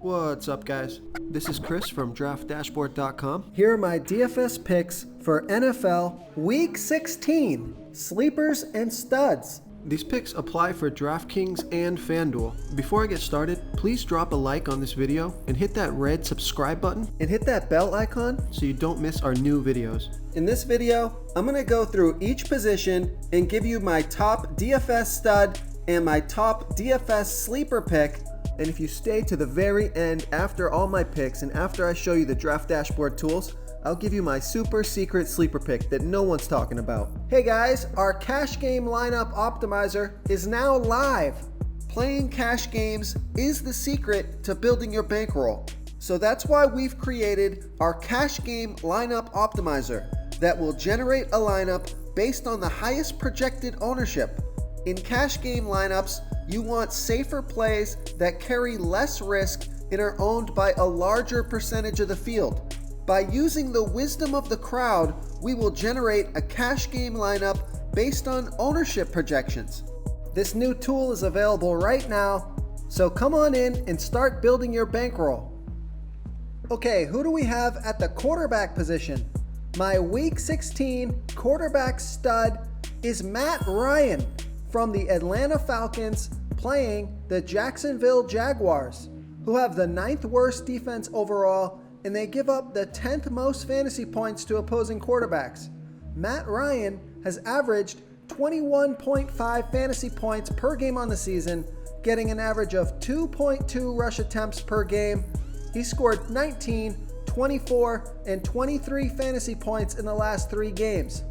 What's up, guys? This is Chris from DraftDashboard.com. Here are my DFS picks for NFL Week 16, sleepers and studs. These picks apply for DraftKings and FanDuel. Before I get started, please drop a like on this video and hit that red subscribe button And hit that bell icon so you don't miss our new videos. In this video, I'm going to go through each position and give you my top DFS stud and my top DFS sleeper pick. And if you stay to the very end after all my picks and after I show you the Draft Dashboard tools, I'll give you my super secret sleeper pick that no one's talking about. Hey guys, our cash game lineup optimizer is now live. Playing cash games is the secret to building your bankroll. So that's why we've created our cash game lineup optimizer that will generate a lineup based on the highest projected ownership. In cash game lineups, you want safer plays that carry less risk and are owned by a larger percentage of the field. By using the wisdom of the crowd, we will generate a cash game lineup based on ownership projections. This new tool is available right now, so come on in and start building your bankroll. Okay, who do we have at the quarterback position? My Week 16 quarterback stud is Matt Ryan from the Atlanta Falcons playing the Jacksonville Jaguars, who have the 9th worst defense overall, and they give up the 10th most fantasy points to opposing quarterbacks. Matt Ryan has averaged 21.5 fantasy points per game on the season, getting an average of 2.2 rush attempts per game. He scored 19, 24, and 23 fantasy points in the last 3 games.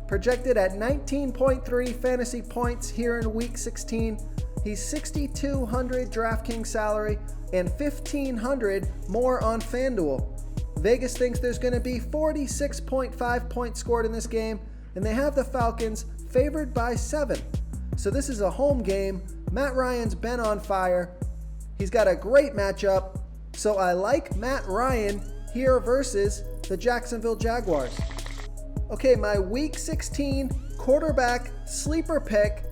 Projected at 19.3 fantasy points here in Week 16, he's $6,200 DraftKings salary and $1,500 more on FanDuel. Vegas thinks there's going to be 46.5 points scored in this game, and they have the Falcons favored by 7. So this is a home game. Matt Ryan's been on fire. He's got a great matchup, so I like Matt Ryan here versus the Jacksonville Jaguars. Okay, my Week 16 quarterback sleeper pick.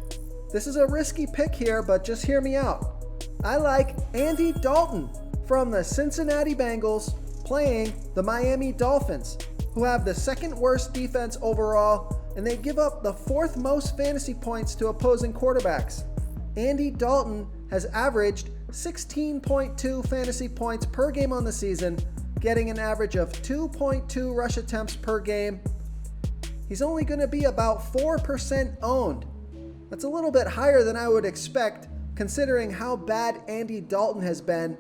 This is a risky pick here, but just hear me out. I like Andy Dalton from the Cincinnati Bengals playing the Miami Dolphins, who have the 2nd worst defense overall, and they give up the 4th most fantasy points to opposing quarterbacks. Andy Dalton has averaged 16.2 fantasy points per game on the season, getting an average of 2.2 rush attempts per game. He's only going to be about 4% owned. That's a little bit higher than I would expect, considering how bad Andy Dalton has been.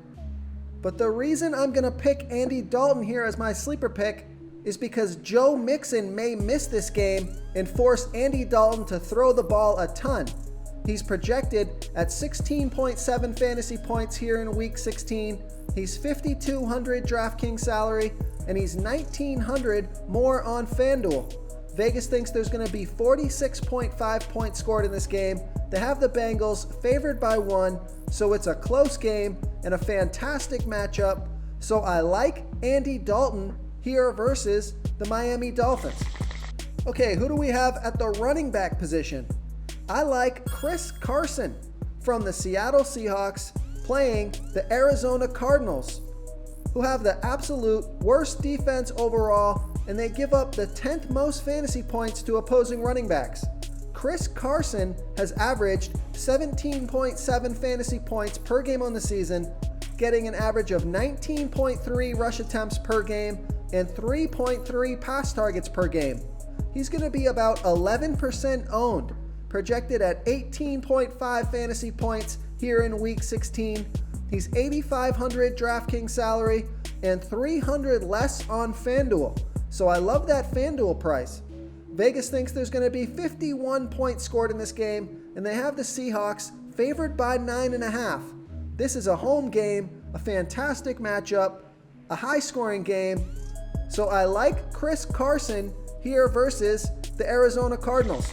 But the reason I'm going to pick Andy Dalton here as my sleeper pick is because Joe Mixon may miss this game and force Andy Dalton to throw the ball a ton. He's projected at 16.7 fantasy points here in Week 16. He's $5,200 DraftKings salary, and he's $1,900 more on FanDuel. Vegas thinks there's going to be 46.5 points scored in this game. They have the Bengals favored by 1, so it's a close game and a fantastic matchup. So I like Andy Dalton here versus the Miami Dolphins. Okay, who do we have at the running back position? I like Chris Carson from the Seattle Seahawks playing the Arizona Cardinals, who have the absolute worst defense overall, and they give up the 10th most fantasy points to opposing running backs. Chris Carson has averaged 17.7 fantasy points per game on the season, getting an average of 19.3 rush attempts per game and 3.3 pass targets per game. He's going to be about 11% owned, projected at 18.5 fantasy points here in Week 16. He's $8,500 DraftKings salary and $300 less on FanDuel. So I love that FanDuel price. Vegas thinks there's going to be 51 points scored in this game, and they have the Seahawks favored by 9.5. This is a home game, a fantastic matchup, a high-scoring game. So I like Chris Carson here versus the Arizona Cardinals.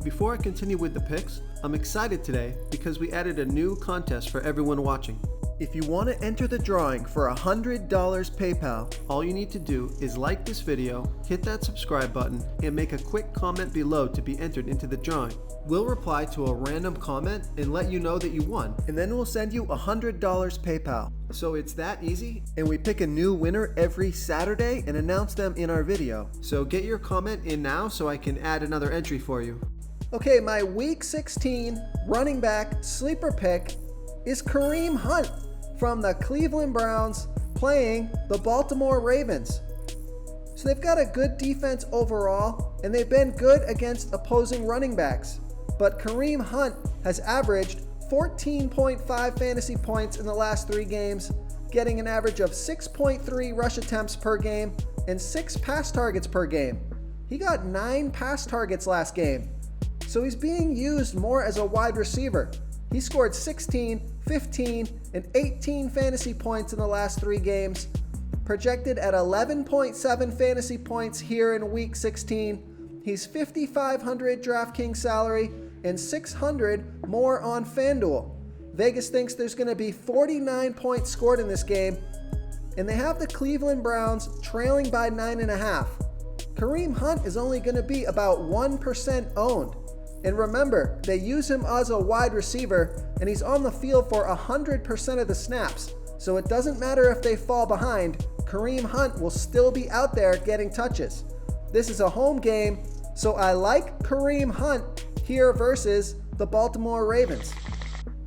Before I continue with the picks, I'm excited today because we added a new contest for everyone watching. If you want to enter the drawing for $100 PayPal, all you need to do is like this video, hit that subscribe button, and make a quick comment below to be entered into the drawing. We'll reply to a random comment and let you know that you won, and then we'll send you $100 PayPal. So it's that easy, and we pick a new winner every Saturday and announce them in our video. So get your comment in now so I can add another entry for you. Okay, my Week 16 running back sleeper pick is Kareem Hunt from the Cleveland Browns playing the Baltimore Ravens. So they've got a good defense overall, and they've been good against opposing running backs. But Kareem Hunt has averaged 14.5 fantasy points in the last 3 games, getting an average of 6.3 rush attempts per game and 6 pass targets per game. He got 9 pass targets last game, so he's being used more as a wide receiver. He scored 16, 15, and 18 fantasy points in the last 3 games, projected at 11.7 fantasy points here in Week 16. He's $5,500 DraftKings salary and $600 more on FanDuel. Vegas thinks there's going to be 49 points scored in this game, and they have the Cleveland Browns trailing by 9.5. Kareem Hunt is only going to be about 1% owned. And remember, they use him as a wide receiver, and he's on the field for 100% of the snaps. So it doesn't matter if they fall behind, Kareem Hunt will still be out there getting touches. This is a home game, so I like Kareem Hunt here versus the Baltimore Ravens.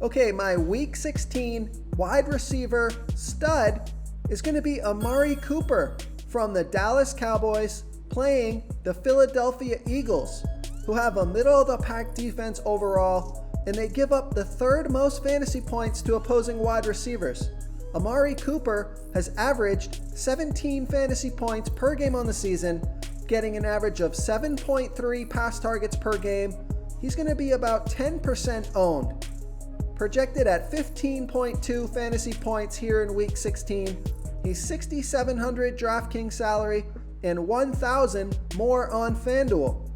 Okay, my Week 16 wide receiver stud is going to be Amari Cooper from the Dallas Cowboys playing the Philadelphia Eagles, who have a middle-of-the-pack defense overall, and they give up the 3rd most fantasy points to opposing wide receivers. Amari Cooper has averaged 17 fantasy points per game on the season, getting an average of 7.3 pass targets per game. He's going to be about 10% owned. Projected at 15.2 fantasy points here in Week 16. He's $6,700 DraftKings salary and $1,000 more on FanDuel.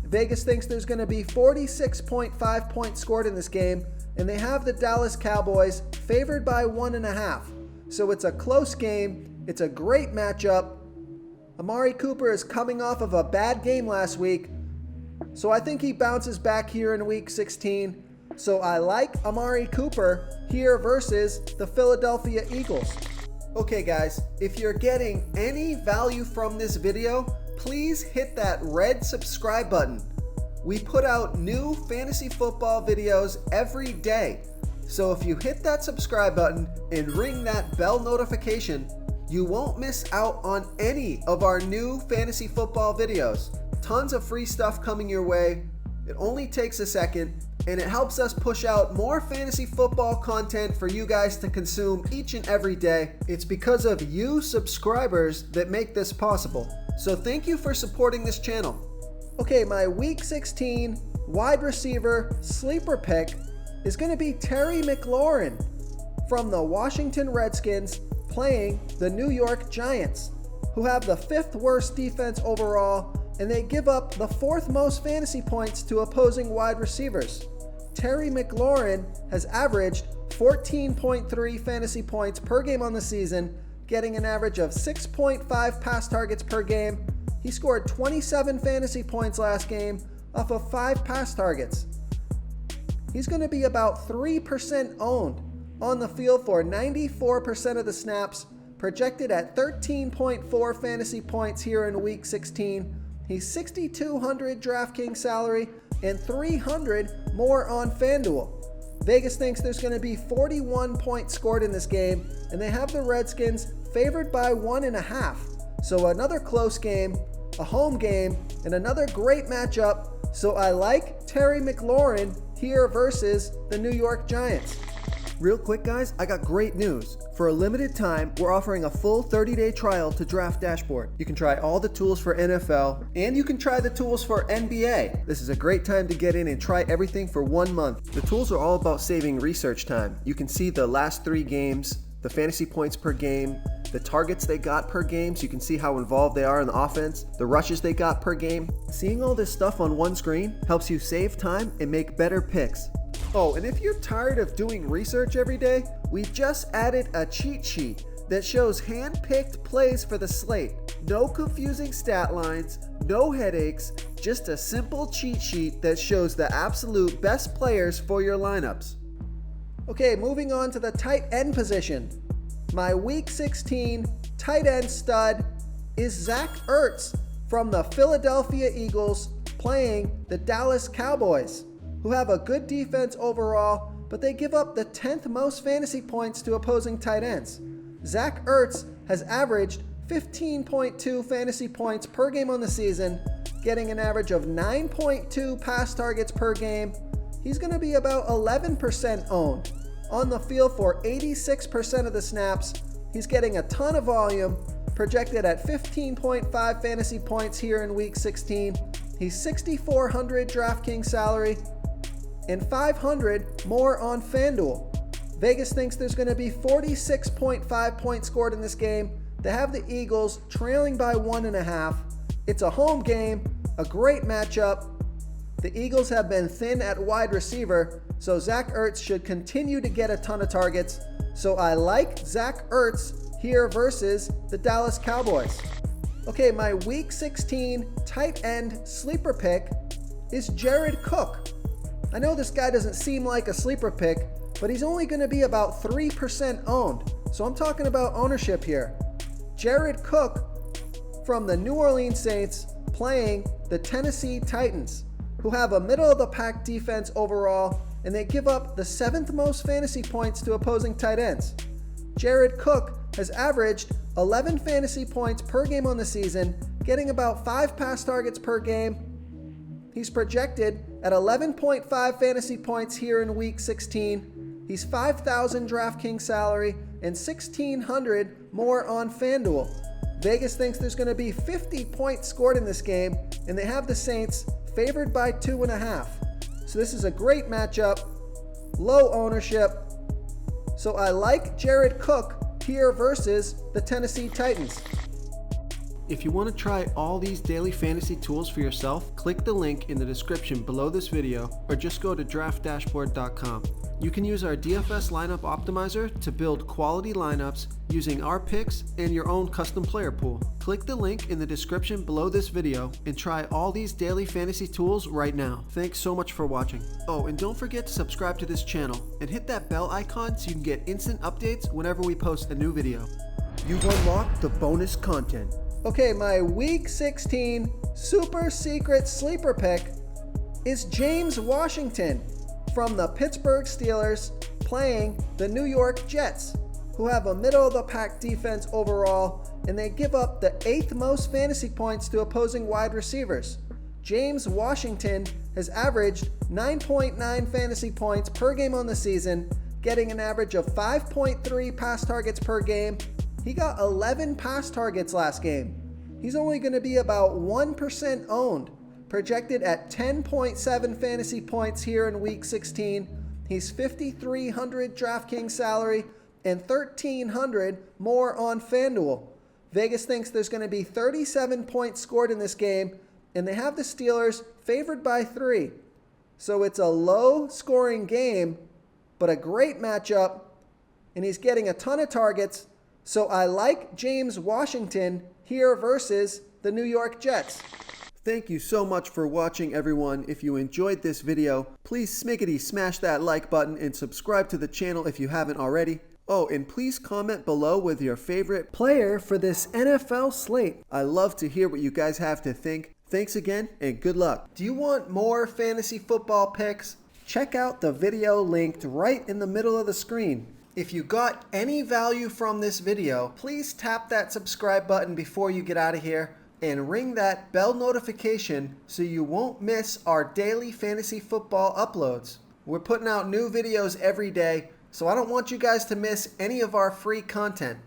Vegas thinks there's going to be 46.5 points scored in this game, and they have the Dallas Cowboys favored by 1.5. So it's a close game. It's a great matchup. Amari Cooper is coming off of a bad game last week, so I think he bounces back here in Week 16. So I like Amari Cooper here versus the Philadelphia Eagles. Okay guys, if you're getting any value from this video, please hit that red subscribe button. We put out new fantasy football videos every day. So if you hit that subscribe button and ring that bell notification, you won't miss out on any of our new fantasy football videos. Tons of free stuff coming your way. It only takes a second, and it helps us push out more fantasy football content for you guys to consume each and every day. It's because of you subscribers that make this possible. So thank you for supporting this channel. Okay, my Week 16 wide receiver sleeper pick is going to be Terry McLaurin from the Washington Redskins playing the New York Giants, who have the 5th worst defense overall, and they give up the 4th most fantasy points to opposing wide receivers. Terry McLaurin has averaged 14.3 fantasy points per game on the season, getting an average of 6.5 pass targets per game. He scored 27 fantasy points last game off of 5 pass targets. He's going to be about 3% owned, on the field for 94% of the snaps, projected at 13.4 fantasy points here in Week 16. He's $6,200 DraftKings salary and $300 more on FanDuel. Vegas thinks there's going to be 41 points scored in this game, and they have the Redskins favored by 1.5. So another close game, a home game, and another great matchup. So I like Terry McLaurin here versus the New York Giants. Real quick guys, I got great news. For a limited time, we're offering a full 30-day trial to Draft Dashboard. You can try all the tools for NFL, and you can try the tools for NBA. This is a great time to get in and try everything for 1 month. The tools are all about saving research time. You can see the last 3 games, the fantasy points per game, the targets they got per game, so you can see how involved they are in the offense, the rushes they got per game. Seeing all this stuff on one screen helps you save time and make better picks. Oh, and if you're tired of doing research every day, we just added a cheat sheet that shows hand-picked plays for the slate. No confusing stat lines, no headaches, just a simple cheat sheet that shows the absolute best players for your lineups. Okay, moving on to the tight end position. My Week 16 tight end stud is Zach Ertz from the Philadelphia Eagles playing the Dallas Cowboys, who have a good defense overall, but they give up the 10th most fantasy points to opposing tight ends. Zach Ertz has averaged 15.2 fantasy points per game on the season, getting an average of 9.2 pass targets per game. He's going to be about 11% owned. On the field for 86% of the snaps, he's getting a ton of volume, projected at 15.5 fantasy points here in Week 16. He's $6,400 DraftKings salary and $500 more on FanDuel. Vegas thinks there's going to be 46.5 points scored in this game. They have the Eagles trailing by 1.5. It's a home game, a great matchup. The Eagles have been thin at wide receiver, so Zach Ertz should continue to get a ton of targets. So I like Zach Ertz here versus the Dallas Cowboys. Okay, my Week 16 tight end sleeper pick is Jared Cook. I know this guy doesn't seem like a sleeper pick, but he's only going to be about 3% owned. So I'm talking about ownership here. Jared Cook from the New Orleans Saints playing the Tennessee Titans, who have a middle-of-the-pack defense overall, and they give up the 7th most fantasy points to opposing tight ends. Jared Cook has averaged 11 fantasy points per game on the season, getting about 5 pass targets per game. He's projected at 11.5 fantasy points here in Week 16. He's $5,000 DraftKings salary and $1,600 more on FanDuel. Vegas thinks there's going to be 50 points scored in this game, and they have the Saints favored by 2.5. So this is a great matchup, low ownership. So I like Jared Cook here versus the Tennessee Titans. If you want to try all these daily fantasy tools for yourself, click the link in the description below this video or just go to draftdashboard.com. You can use our DFS lineup optimizer to build quality lineups using our picks and your own custom player pool. Click the link in the description below this video and try all these daily fantasy tools right now. Thanks so much for watching. Oh, and don't forget to subscribe to this channel and hit that bell icon so you can get instant updates whenever we post a new video. You've unlocked the bonus content. Okay, my Week 16 super secret sleeper pick is James Washington from the Pittsburgh Steelers playing the New York Jets, who have a middle-of-the-pack defense overall, and they give up the 8th most fantasy points to opposing wide receivers. James Washington has averaged 9.9 fantasy points per game on the season, getting an average of 5.3 pass targets per game. He got 11 pass targets last game. He's only going to be about 1% owned, projected at 10.7 fantasy points here in Week 16. He's $5,300 DraftKings salary and $1,300 more on FanDuel. Vegas thinks there's going to be 37 points scored in this game, and they have the Steelers favored by 3. So it's a low-scoring game, but a great matchup, and he's getting a ton of targets. So I like James Washington here versus the New York Jets. Thank you so much for watching, everyone. If you enjoyed this video, please smiggity smash that like button and subscribe to the channel if you haven't already. Oh, and please comment below with your favorite player for this NFL slate. I love to hear what you guys have to think. Thanks again and good luck. Do you want more fantasy football picks? Check out the video linked right in the middle of the screen. If you got any value from this video, please tap that subscribe button before you get out of here and ring that bell notification so you won't miss our daily fantasy football uploads. We're putting out new videos every day, so I don't want you guys to miss any of our free content.